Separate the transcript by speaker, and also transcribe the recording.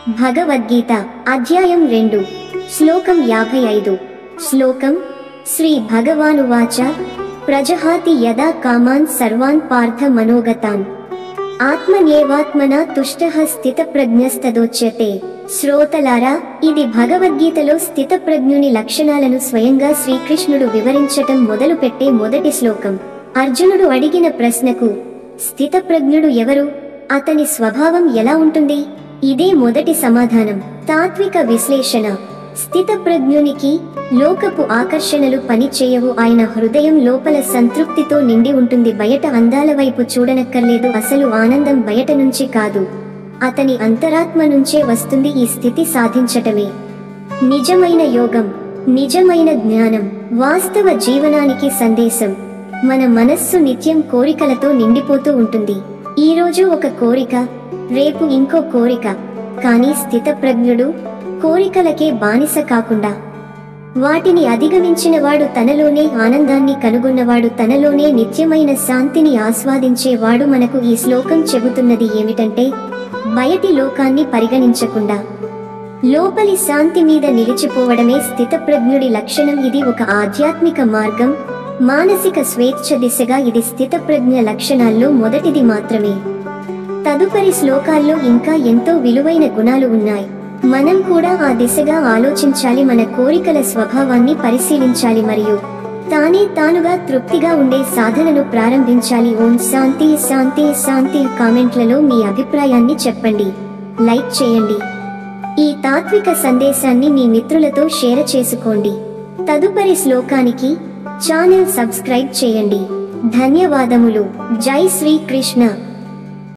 Speaker 1: భగవద్గీత అధ్యాయం 2 శ్లోకం 55 శ్లోకం శ్రీ భగవానువాచ ప్రజహాతి యదా కామాన్ సర్వాన్ పార్థ మనోగతాన్ ఆత్మన్యేవాత్మనా తుష్టః స్థితప్రజ్ఞస్తదోచ్యతే. శ్రోతలారా, ఇది భగవద్గీతలో స్థితప్రజ్ఞుని లక్షణాలను స్వయంగా శ్రీకృష్ణుడు వివరించటం మొదలుపెట్టే మొదటి శ్లోకం. అర్జునుడు అడిగిన ప్రశ్నకు స్థితప్రజ్ఞుడు ఎవరు, అతని స్వభావం ఎలా ఉంటుంది, ఇదే మొదటి సమాధానం. తాత్విక విశ్లేషణ. స్థితప్రజ్ఞునికి లోకపు ఆకర్షణలు పని చేయవు. ఆయన హృదయం లోపల సంతృప్తితో నిండి ఉంటుంది. బయట అందాల వైపు చూడనక్కర్లేదు. అసలు ఆనందం బయట నుంచి కాదు, అతని అంతరాత్మ నుంచే వస్తుంది. ఈ స్థితి సాధించటమే నిజమైన యోగం, నిజమైన జ్ఞానం, వాస్తవ జీవనానికి సందేశం. మన మనస్సు నిత్యం కోరికలతో నిండిపోతూ ఉంటుంది. ఈరోజు ఒక కోరిక, రేపు ఇంకో కోరిక. కానీ స్థితప్రజ్ఞుడు కోరికలకే బానిస కాకుండా వాటిని అధిగమించినవాడు, తనలోనే ఆనందాన్ని కనుగొన్నవాడు, తనలోనే నిత్యమైన శాంతిని ఆస్వాదించేవాడు. మనకు ఈ శ్లోకం చెబుతున్నది ఏమిటంటే, బయటి లోకాన్ని పరిగణించకుండా లోపలి శాంతి మీద నిలిచిపోవడమే స్థితప్రజ్ఞుడి లక్షణం. ఇది ఒక ఆధ్యాత్మిక మార్గం, మానసిక స్వేచ్ఛ దిశగా. ఇది స్థితప్రజ్ఞ లక్షణాల్లో మొదటిది మాత్రమే. తదుపరి శ్లోకాల్లో ఇంకా ఎంతో విలువైన గుణాలు ఉన్నాయి. మనం కూడా ఆ దిశగా ఆలోచించాలి. మన కోరికల స్వభావాన్ని పరిశీలించాలి మరియు తానే తానుగా తృప్తిగా ఉండే సాధనను ప్రారంభించాలి. ఓం శాంతి శాంతి శాంతి. కామెంట్లలో మీ అభిప్రాయాన్ని చెప్పండి, లైక్ చేయండి. ఈ తాత్విక సందేశాన్ని మీ మిత్రులతో షేర్ చేసుకోండి. తదుపరి శ్లోకానికి ఛానల్ సబ్స్క్రైబ్ చేయండి. ధన్యవాదములు. జై శ్రీకృష్ణ.